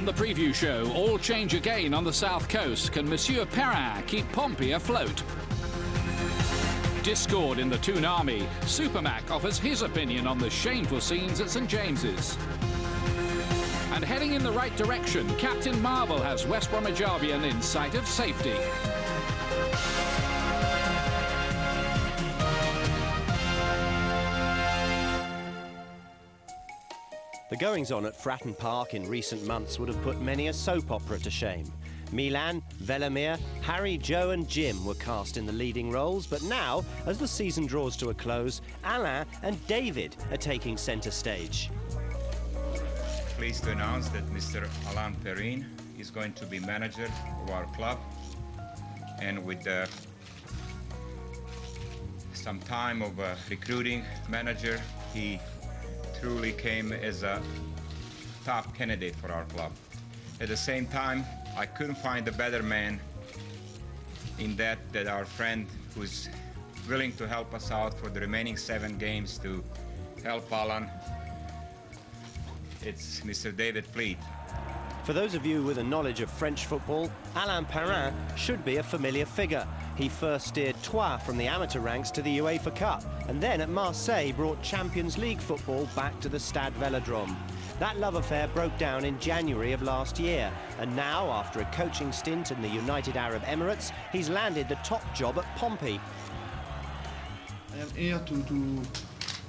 On the preview show, all change again on the south coast. Can Monsieur Perrin keep Pompey afloat? Discord in the Toon Army, Supermac offers his opinion on the shameful scenes at St James's. And heading in the right direction, Captain Marvel has West Bromwich Albion in sight of safety. The goings-on at Fratton Park in recent months would have put many a soap opera to shame. Milan, Velamir, Harry, Joe and Jim were cast in the leading roles, but now, as the season draws to a close, Alain and David are taking centre stage. Pleased to announce that Mr. Alain Perrin is going to be manager of our club, and with some time of recruiting manager, he truly came as a top candidate for our club. At the same time, I couldn't find a better man in that our friend who's willing to help us out for the remaining 7 games to help Alan. It's Mr. David Pleat. For those of you with a knowledge of French football, Alain Perrin should be a familiar figure. He first steered Troyes from the amateur ranks to the UEFA Cup, and then at Marseille brought Champions League football back to the Stade Vélodrome. That love affair broke down in January of last year, and now, after a coaching stint in the United Arab Emirates, he's landed the top job at Pompey. I am here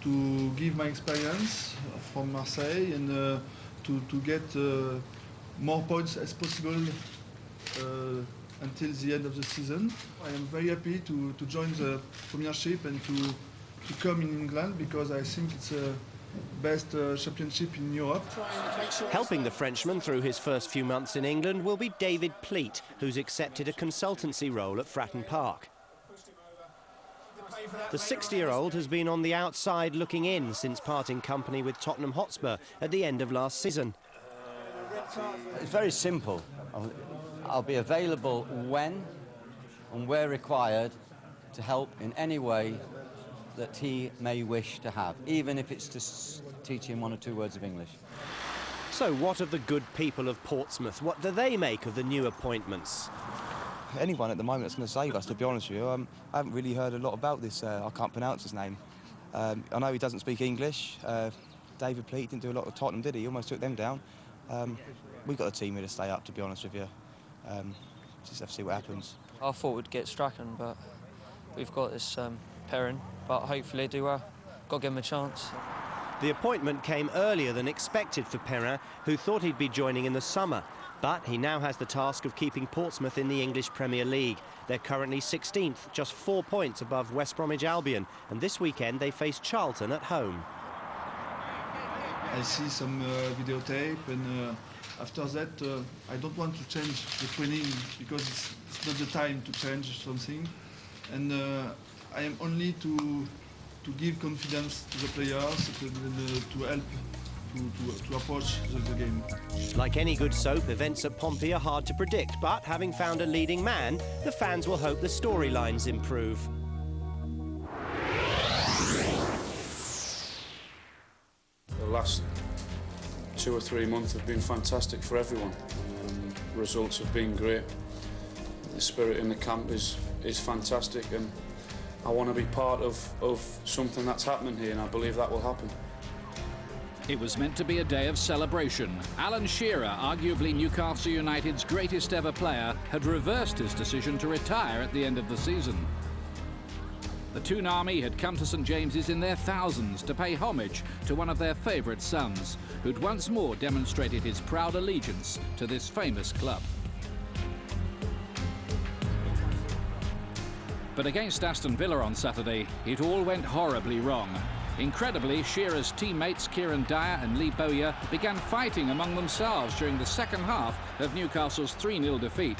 to give my experience from Marseille and to get more points as possible until the end of the season. I am very happy to join the Premiership and to come in England, because I think it's the best championship in Europe. Helping the Frenchman through his first few months in England will be David Pleat, who's accepted a consultancy role at Fratton Park. The 60-year-old has been on the outside looking in since parting company with Tottenham Hotspur at the end of last season. It's very simple. I'll be available when and where required to help in any way that he may wish to have, even if it's to teach him 1 or 2 words of English. So what of the good people of Portsmouth? What do they make of the new appointments? Anyone at the moment that's going to save us, to be honest with you. I haven't really heard a lot about this. I can't pronounce his name. I know he doesn't speak English. David Pleat didn't do a lot of Tottenham, did he? He almost took them down. We've got a team here to stay up, to be honest with you. Just have to see what happens. I thought we'd get Strachan, but we've got this Perrin, but hopefully do well. Got to give him a chance. The appointment came earlier than expected for Perrin, who thought he'd be joining in the summer. But he now has the task of keeping Portsmouth in the English Premier League. They're currently 16th, just 4 points above West Bromwich Albion, and this weekend they face Charlton at home. I see some videotape, and after that I don't want to change the training, because it's not the time to change something, and I am only to give confidence to the players, to help to approach the game. Like any good soap, events at Pompey are hard to predict, but having found a leading man, the fans will hope the storylines improve. The last 2 or 3 months have been fantastic for everyone. Results have been great. The spirit in the camp is fantastic, and I want to be part of something that's happening here, and I believe that will happen. It was meant to be a day of celebration. Alan Shearer, arguably Newcastle United's greatest ever player, had reversed his decision to retire at the end of the season. The Toon Army had come to St James's in their thousands to pay homage to one of their favourite sons, who'd once more demonstrated his proud allegiance to this famous club. But against Aston Villa on Saturday, it all went horribly wrong. Incredibly, Shearer's teammates Kieran Dyer and Lee Bowyer began fighting among themselves during the second half of Newcastle's 3-0 defeat.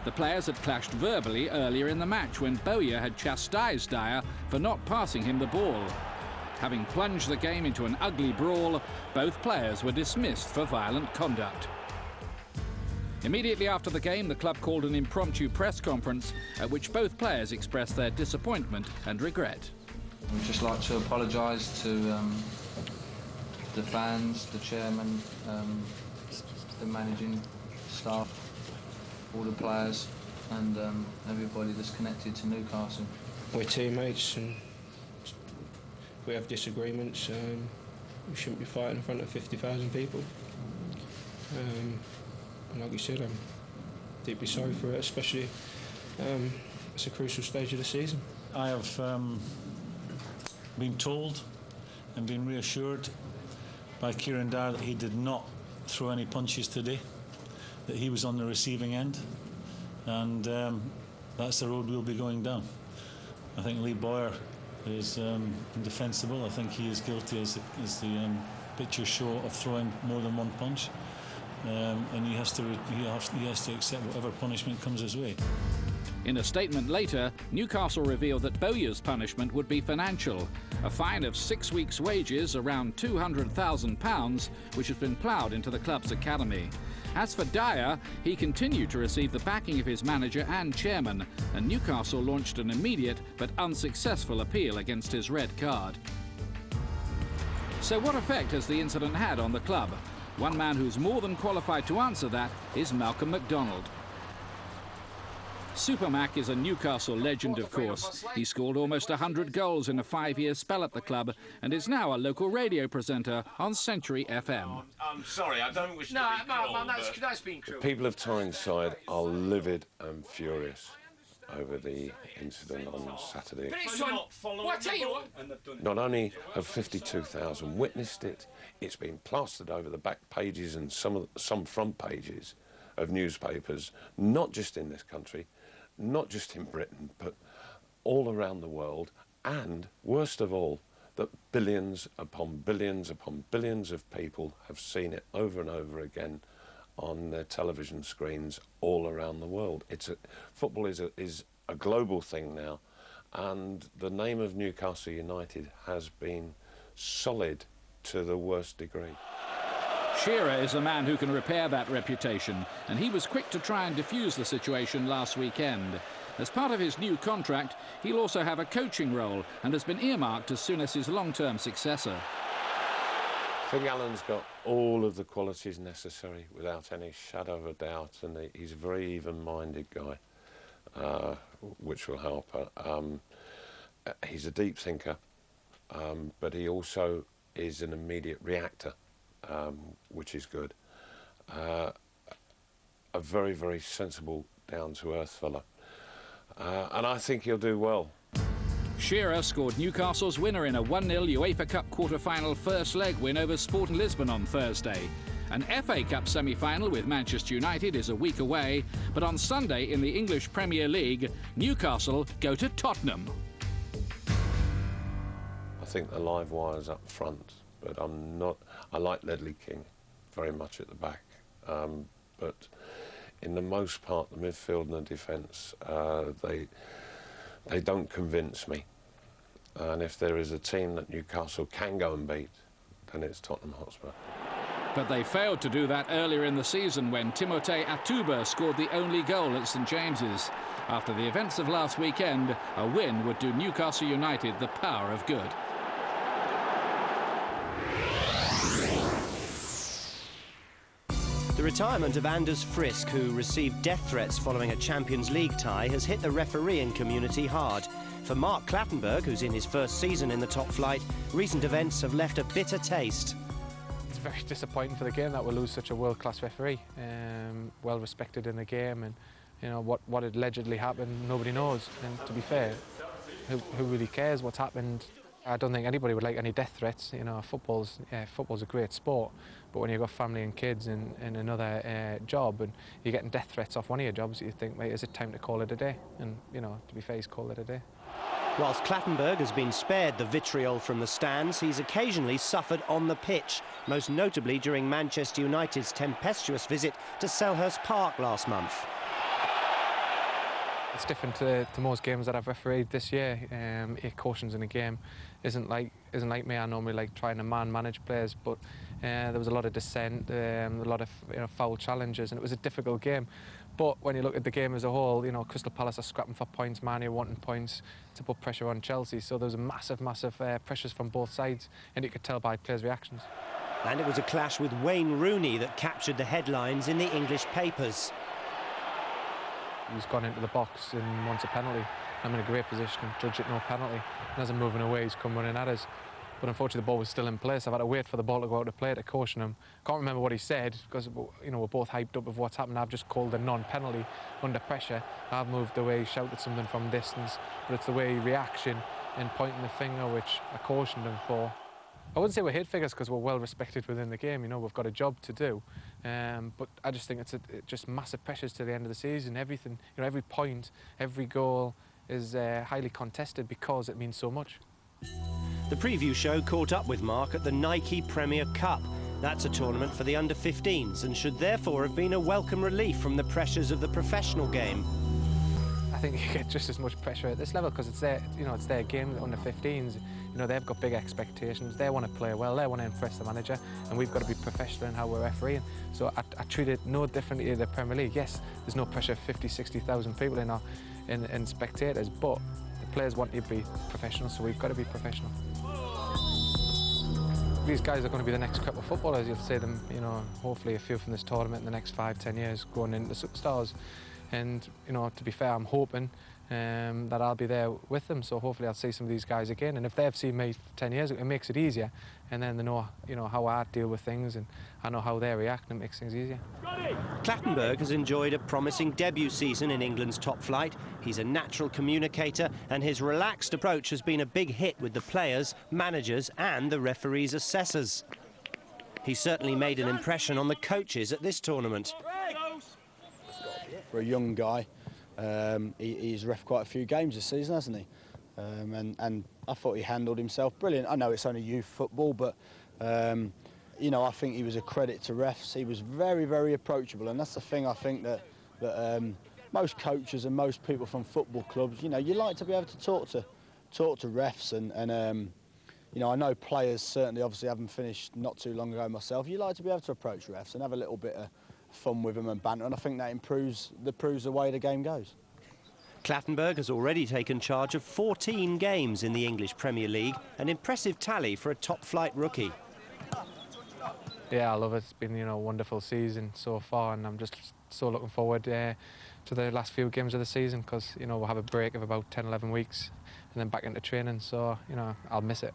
The players had clashed verbally earlier in the match when Bowyer had chastised Dyer for not passing him the ball. Having plunged the game into an ugly brawl, both players were dismissed for violent conduct. Immediately after the game, the club called an impromptu press conference at which both players expressed their disappointment and regret. We'd just like to apologise to the fans, the chairman, the managing staff, all the players, and everybody that's connected to Newcastle. We're teammates, and we have disagreements. We shouldn't be fighting in front of 50,000 people. And like you said, I'm deeply sorry for it, especially it's a crucial stage of the season. I have been told and been reassured by Kieran Dyer that he did not throw any punches today, that he was on the receiving end, and that's the road we'll be going down. I think Lee Bowyer is indefensible. I think he is guilty, as the pictures show, of throwing more than one punch, and he has to accept whatever punishment comes his way. In a statement later, Newcastle revealed that Bowyer's punishment would be financial, a fine of 6 weeks' wages, around £200,000, which has been ploughed into the club's academy. As for Dyer, he continued to receive the backing of his manager and chairman, and Newcastle launched an immediate but unsuccessful appeal against his red card. So what effect has the incident had on the club? One man who's more than qualified to answer that is Malcolm MacDonald. Super Mac is a Newcastle legend, of course. He scored almost 100 goals in a 5-year spell at the club and is now a local radio presenter on Century FM. I'm sorry, I don't wish to be cruel, that's been cruel. The people of Tyneside are livid and furious over the incident on Saturday. Not only have 52,000 witnessed it, it's been plastered over the back pages and some front pages of newspapers, not just in this country, not just in Britain, but all around the world, and worst of all, that billions upon billions upon billions of people have seen it over and over again on their television screens all around the world. Football is a global thing now, and the name of Newcastle United has been sullied to the worst degree. Shearer is a man who can repair that reputation, and he was quick to try and defuse the situation last weekend. As part of his new contract, he'll also have a coaching role and has been earmarked as Souness's long-term successor. I think Alan's got all of the qualities necessary without any shadow of a doubt, and he's a very even-minded guy, which will help. He's a deep thinker, but he also is an immediate reactor. Which is good. A very, very sensible, down-to-earth fella. And I think he'll do well. Shearer scored Newcastle's winner in a 1-0 UEFA Cup quarter-final first leg win over Sporting Lisbon on Thursday. An FA Cup semi-final with Manchester United is a week away, but on Sunday in the English Premier League, Newcastle go to Tottenham. I think the live wire's up front, but I like Ledley King very much at the back, but in the most part, the midfield and the defence, they don't convince me. And if there is a team that Newcastle can go and beat, then it's Tottenham Hotspur. But they failed to do that earlier in the season when Timothée Atuba scored the only goal at St James's. After the events of last weekend, a win would do Newcastle United the power of good. The retirement of Anders Frisk, who received death threats following a Champions League tie, has hit the refereeing community hard. For Mark Clattenburg, who's in his first season in the top flight, recent events have left a bitter taste. It's very disappointing for the game that we lose such a world-class referee, well respected in the game, and you know what allegedly happened, nobody knows. And to be fair, who really cares what's happened? I don't think anybody would like any death threats. You know, football's a great sport, but when you've got family and kids and another job, and you're getting death threats off one of your jobs, you think, wait, is it time to call it a day? And you know, to be fair, he's called it a day. Whilst Clattenburg has been spared the vitriol from the stands, he's occasionally suffered on the pitch, most notably during Manchester United's tempestuous visit to Selhurst Park last month. It's different to most games that I've refereed this year. 8 cautions in a game isn't like me. I normally like trying to manage players, but there was a lot of dissent, a lot of foul challenges, and it was a difficult game. But when you look at the game as a whole, you know, Crystal Palace are scrapping for points, Man U wanting points to put pressure on Chelsea. So there was a massive pressures from both sides, and you could tell by players' reactions. And it was a clash with Wayne Rooney that captured the headlines in the English papers. He's gone into the box and wants a penalty. I'm in a great position, judge it no penalty. And as I'm moving away, he's come running at us. But unfortunately, the ball was still in place. I've had to wait for the ball to go out to play to caution him. Can't remember what he said because, you know, we're both hyped up of what's happened. I've just called a non-penalty under pressure. I've moved away, shouted something from distance, but it's the way reaction and pointing the finger which I cautioned him for. I wouldn't say we're hit figures because we're well respected within the game. You know, we've got a job to do. But I just think it's just massive pressures to the end of the season. Everything, you know, every point, every goal is highly contested because it means so much. The preview show caught up with Mark at the Nike Premier Cup. That's a tournament for the under-15s and should therefore have been a welcome relief from the pressures of the professional game. I think you get just as much pressure at this level because it's their, you know, it's their game, the under-15s. You know, they've got big expectations. They want to play well. They want to impress the manager, and we've got to be professional in how we're refereeing. So I treat it no differently to the Premier League. Yes, there's no pressure of 50, 60,000 people in spectators, but the players want to be professional, so we've got to be professional. These guys are going to be the next crop of footballers. You'll see them, you know, hopefully a few from this tournament in the next 5, 10 years going into superstars. And, you know, to be fair, I'm hoping that I'll be there with them. So hopefully I'll see some of these guys again. And if they've seen me 10 years, it makes it easier. And then they know, you know, how I deal with things and I know how they react, and it makes things easier. Clattenburg has enjoyed a promising debut season in England's top flight. He's a natural communicator and his relaxed approach has been a big hit with the players, managers and the referees' assessors. He certainly made an impression on the coaches at this tournament. For a young guy, he's ref quite a few games this season, hasn't he? And I thought he handled himself brilliant. I know it's only youth football, but you know, I think he was a credit to refs. He was very, very approachable, and that's the thing I think that most coaches and most people from football clubs, you know, you like to be able to talk to refs, and you know, I know players certainly, obviously, having finished not too long ago myself, you like to be able to approach refs and have a little bit of fun with them and banter, and I think that improves the way the game goes. Clattenburg has already taken charge of 14 games in the English Premier League, an impressive tally for a top-flight rookie. Yeah, I love it. It's been, you know, a wonderful season so far, and I'm just so looking forward to the last few games of the season because, you know, we'll have a break of about 10, 11 weeks and then back into training, so, you know, I'll miss it.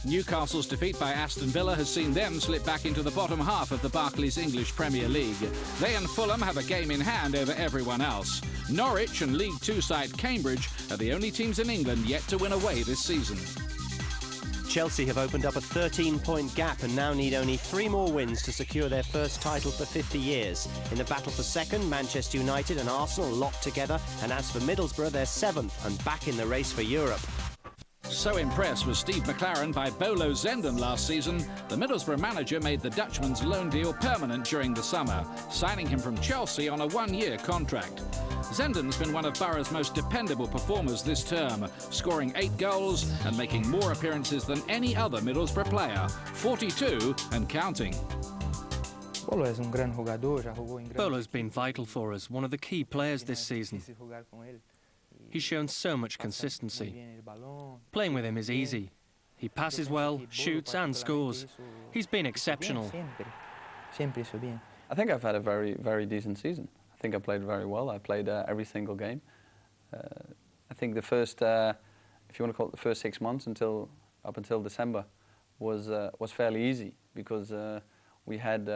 Newcastle's defeat by Aston Villa has seen them slip back into the bottom half of the Barclays English Premier League. They and Fulham have a game in hand over everyone else. Norwich and League Two side Cambridge are the only teams in England yet to win away this season. Chelsea have opened up a 13-point gap and now need only 3 more wins to secure their first title for 50 years. In the battle for second, Manchester United and Arsenal locked together, and as for Middlesbrough, they're 7th and back in the race for Europe. So impressed was Steve McLaren by Bolo Zenden last season, the Middlesbrough manager made the Dutchman's loan deal permanent during the summer, signing him from Chelsea on a 1-year contract. Zenden's been one of Borough's most dependable performers this term, scoring 8 goals and making more appearances than any other Middlesbrough player, 42 and counting. Bolo's been vital for us, one of the key players this season. He's shown so much consistency. Playing with him is easy. He passes well, shoots and scores. He's been exceptional. I think I've had a very, very decent season. I think I played very well. I played every single game. I think the first, if you want to call it the first 6 months up until December, was fairly easy because we had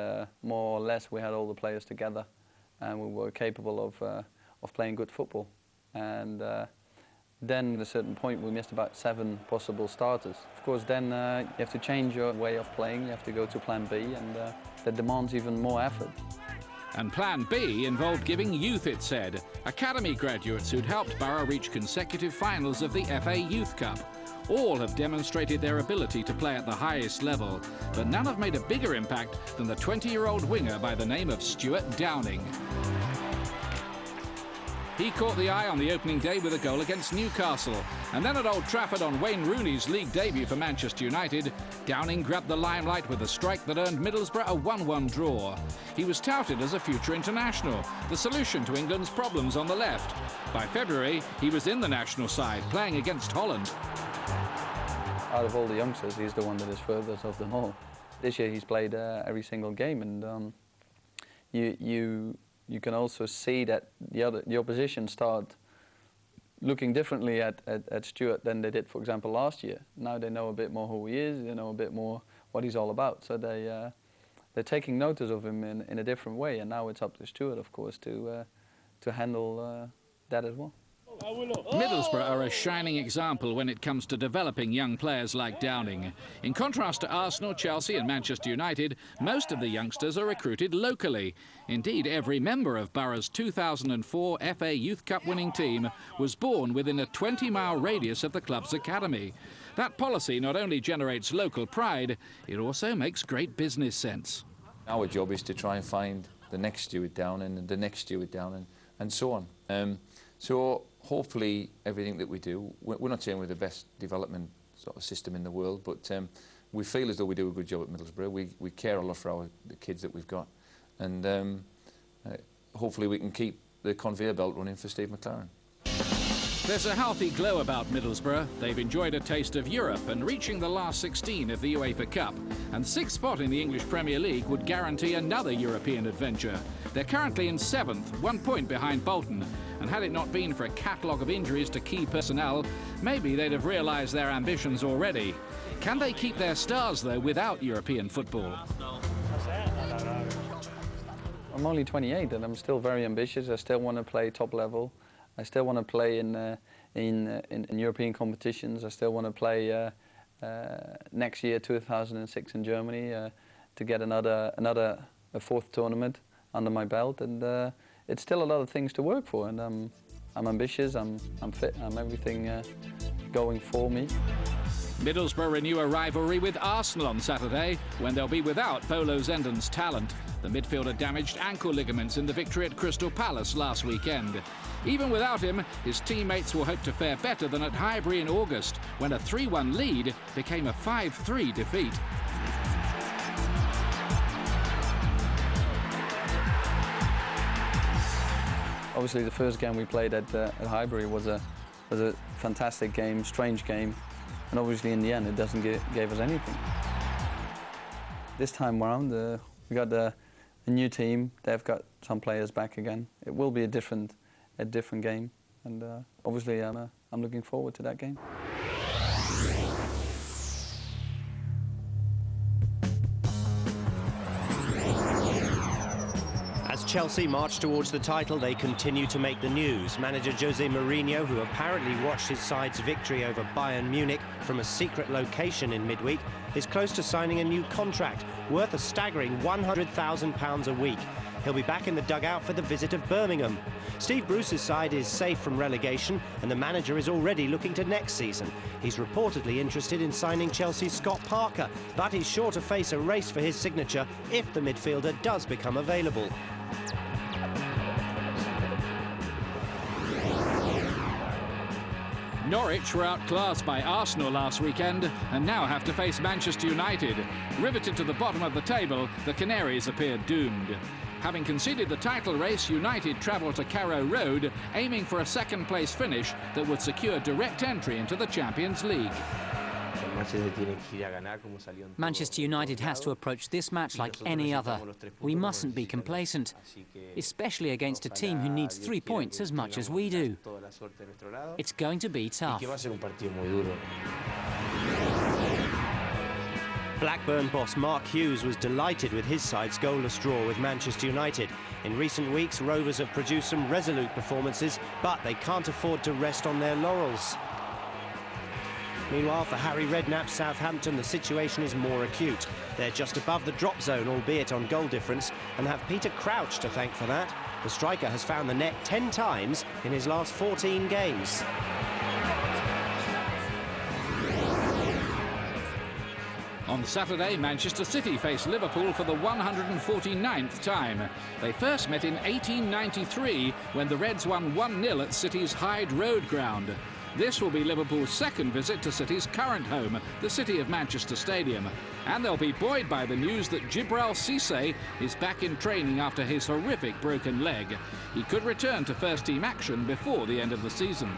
more or less we had all the players together, and we were capable of playing good football. And then at a certain point we missed about 7 possible starters. Of course then you have to change your way of playing, you have to go to plan B, and that demands even more effort. And Plan B involved giving youth, it said, academy graduates who'd helped Borough reach consecutive finals of the FA Youth Cup. All have demonstrated their ability to play at the highest level, but none have made a bigger impact than the 20-year-old winger by the name of Stuart Downing. He caught the eye on the opening day with a goal against Newcastle. And then at Old Trafford on Wayne Rooney's league debut for Manchester United, Downing grabbed the limelight with a strike that earned Middlesbrough a 1-1 draw. He was touted as a future international, the solution to England's problems on the left. By February, he was in the national side, playing against Holland. Out of all the youngsters, he's the one that is furthest of them all. This year he's played every single game, and you can also see that the opposition start looking differently at Stuart than they did, for example, last year. Now they know a bit more who he is, they know a bit more what he's all about, so they're taking notice of him in a different way, and now it's up to Stuart, of course, to handle that as well. Middlesbrough are a shining example when it comes to developing young players like Downing. In contrast to Arsenal, Chelsea and Manchester United, most of the youngsters are recruited locally. Indeed, every member of Borough's 2004 FA Youth Cup winning team was born within a 20-mile radius of the club's academy. That policy not only generates local pride, it also makes great business sense. Our job is to try and find the next Stuart Downing and the next Stuart Downing and so on. So hopefully everything that we do, we're not saying we're the best development sort of system in the world, but we feel as though we do a good job at Middlesbrough. We care a lot for the kids that we've got, and hopefully we can keep the conveyor belt running for Steve McLaren. There's a healthy glow about Middlesbrough. They've enjoyed a taste of Europe and reaching the last 16 of the UEFA Cup. And 6th spot in the English Premier League would guarantee another European adventure. They're currently in 7th, 1 point behind Bolton. And had it not been for a catalogue of injuries to key personnel, maybe they'd have realised their ambitions already. Can they keep their stars, though, without European football? I'm only 28 and I'm still very ambitious. I still want to play top level. I still want to play in European competitions. I still want to play next year, 2006, in Germany, to get a 4th tournament under my belt. And it's still a lot of things to work for. And I'm ambitious. I'm fit. I'm everything going for me. Middlesbrough renew a rivalry with Arsenal on Saturday, when they'll be without Bolo Zenden's talent. The midfielder damaged ankle ligaments in the victory at Crystal Palace last weekend. Even without him, his teammates will hope to fare better than at Highbury in August, when a 3-1 lead became a 5-3 defeat. Obviously, the first game we played at Highbury was a fantastic game, strange game, and obviously in the end it doesn't give us anything. This time around, we got a new team. They've got some players back again. It will be a different game, and obviously I'm looking forward to that game. As Chelsea march towards the title, they continue to make the news. Manager Jose Mourinho, who apparently watched his side's victory over Bayern Munich from a secret location in midweek, is close to signing a new contract worth a staggering £100,000 a week. He'll be back in the dugout for the visit of Birmingham. Steve Bruce's side is safe from relegation, and the manager is already looking to next season. He's reportedly interested in signing Chelsea's Scott Parker, but he's sure to face a race for his signature if the midfielder does become available. Norwich were outclassed by Arsenal last weekend and now have to face Manchester United. Riveted to the bottom of the table, the Canaries appear doomed. Having conceded the title race, United travel to Carrow Road, aiming for a second-place finish that would secure direct entry into the Champions League. Manchester United has to approach this match like any other. We mustn't be complacent, especially against a team who needs 3 points as much as we do. It's going to be tough. Blackburn boss Mark Hughes was delighted with his side's goalless draw with Manchester United. In recent weeks, Rovers have produced some resolute performances, but they can't afford to rest on their laurels. Meanwhile, for Harry Redknapp's Southampton, the situation is more acute. They're just above the drop zone, albeit on goal difference, and have Peter Crouch to thank for that. The striker has found the net 10 times in his last 14 games. On Saturday, Manchester City face Liverpool for the 149th time. They first met in 1893 when the Reds won 1-0 at City's Hyde Road ground. This will be Liverpool's second visit to City's current home, the City of Manchester Stadium. And they'll be buoyed by the news that Djibril Cissé is back in training after his horrific broken leg. He could return to first-team action before the end of the season.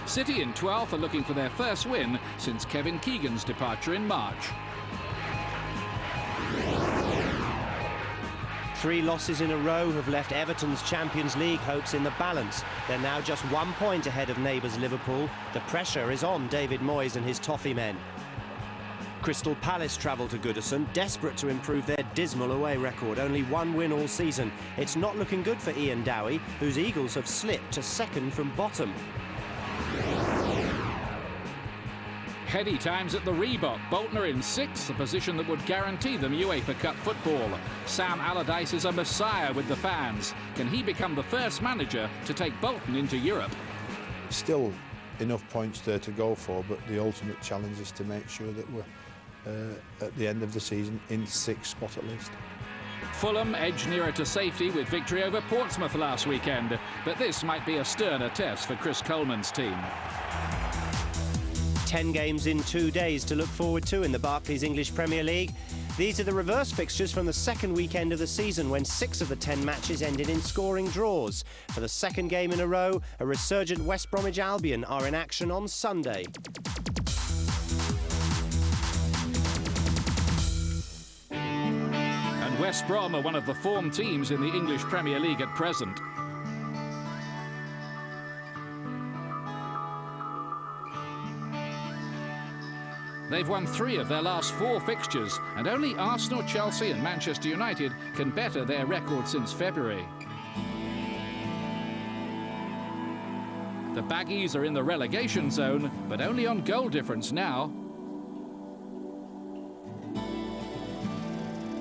City in 12th are looking for their first win since Kevin Keegan's departure in March. 3 losses in a row have left Everton's Champions League hopes in the balance. They're now just 1 point ahead of neighbours Liverpool. The pressure is on David Moyes and his toffee men. Crystal Palace travel to Goodison, desperate to improve their dismal away record. Only 1 win all season. It's not looking good for Ian Dowie, whose Eagles have slipped to second from bottom. Heady times at the Reebok. Bolton are in 6th, a position that would guarantee them UEFA Cup football. Sam Allardyce is a messiah with the fans. Can he become the first manager to take Bolton into Europe? Still enough points there to go for, but the ultimate challenge is to make sure that we're at the end of the season in 6th spot at least. Fulham edged nearer to safety with victory over Portsmouth last weekend, but this might be a sterner test for Chris Coleman's team. 10 games in 2 days to look forward to in the Barclays English Premier League. These are the reverse fixtures from the second weekend of the season, when 6 of the 10 matches ended in scoring draws. For the second game in a row, a resurgent West Bromwich Albion are in action on Sunday. And West Brom are one of the form teams in the English Premier League at present. They've won 3 of their last 4 fixtures, and only Arsenal, Chelsea and Manchester United can better their record since February. The Baggies are in the relegation zone, but only on goal difference now.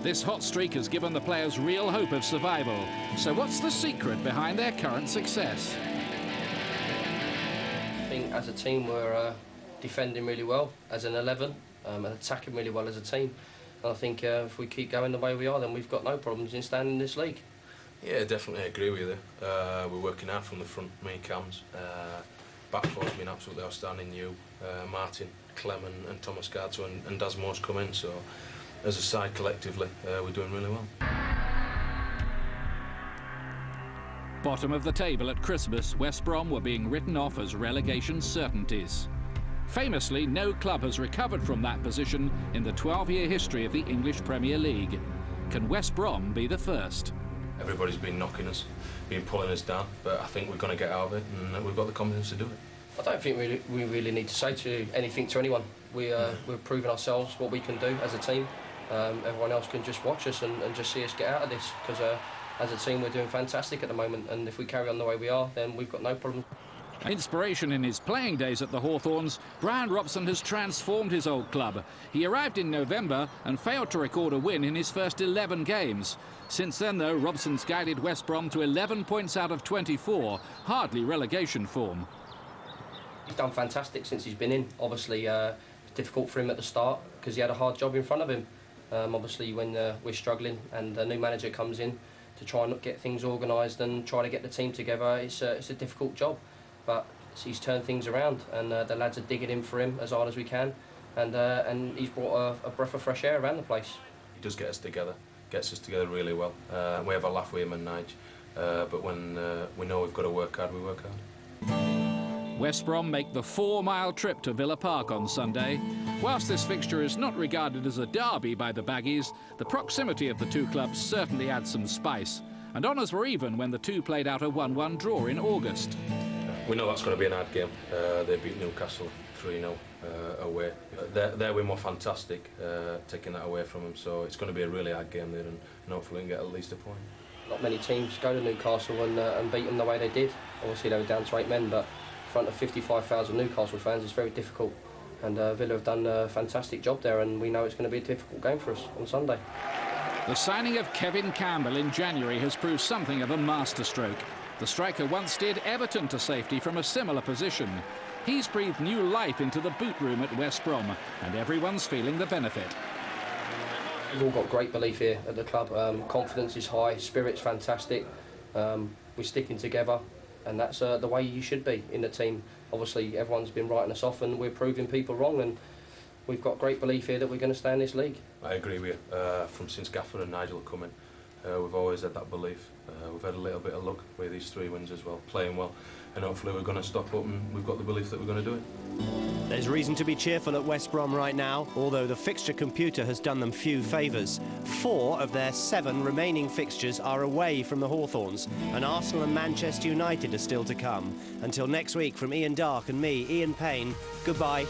This hot streak has given the players real hope of survival. So what's the secret behind their current success? I think as a team we're defending really well as an 11 and attacking really well as a team. And I think if we keep going the way we are, then we've got no problems in staying in this league. Yeah, definitely agree with you. We're working hard from the front, me and Cams. Back four's been absolutely outstanding. You, Martin, Clem and Thomas Garto and Daz Moore's come in, so as a side collectively we're doing really well. Bottom of the table at Christmas, West Brom were being written off as relegation certainties. Famously, no club has recovered from that position in the 12-year history of the English Premier League. Can West Brom be the first? Everybody's been knocking us, been pulling us down, but I think we're going to get out of it, and we've got the confidence to do it. I don't think we really need to say anything to anyone. We're proving ourselves what we can do as a team. Everyone else can just watch us and just see us get out of this, because as a team we're doing fantastic at the moment, and if we carry on the way we are, then we've got no problem. Inspiration in his playing days at the Hawthorns, Brian Robson has transformed his old club. He arrived in November and failed to record a win in his first 11 games. Since then, though, Robson's guided West Brom to 11 points out of 24, hardly relegation form. He's done fantastic since he's been in. Obviously, it's difficult for him at the start because he had a hard job in front of him. Obviously, when we're struggling and a new manager comes in to try and get things organised and try to get the team together, it's a difficult job. But he's turned things around, and the lads are digging in for him as hard as we can, and he's brought a breath of fresh air around the place. He does get us together, gets us together really well. We have a laugh with him and Nige, but when we know we've got to work hard, we work hard. West Brom make the 4-mile trip to Villa Park on Sunday. Whilst this fixture is not regarded as a derby by the Baggies, the proximity of the two clubs certainly adds some spice. And honours were even when the two played out a 1-1 draw in August. We know that's going to be an hard game. They beat Newcastle 3-0 away. Their win were fantastic, taking that away from them, so it's going to be a really hard game there, and hopefully we can get at least a point. Not many teams go to Newcastle and beat them the way they did. Obviously they were down to 8 men, but in front of 55,000 Newcastle fans it's very difficult, and Villa have done a fantastic job there, and we know it's going to be a difficult game for us on Sunday. The signing of Kevin Campbell in January has proved something of a masterstroke. The striker once steered Everton to safety from a similar position. He's breathed new life into the boot room at West Brom, and everyone's feeling the benefit. We've all got great belief here at the club. Confidence is high, spirit's fantastic. We're sticking together, and that's the way you should be in the team. Obviously, everyone's been writing us off, and we're proving people wrong, and we've got great belief here that we're going to stay in this league. I agree with you. From since Gaffer and Nigel have come in, We've always had that belief. We've had a little bit of luck with these 3 wins as well, playing well, and hopefully we're going to stop up and we've got the belief that we're going to do it. There's reason to be cheerful at West Brom right now, although the fixture computer has done them few favours. 4 of their 7 remaining fixtures are away from the Hawthorns, and Arsenal and Manchester United are still to come. Until next week, from Ian Darke and me, Ian Payne, goodbye.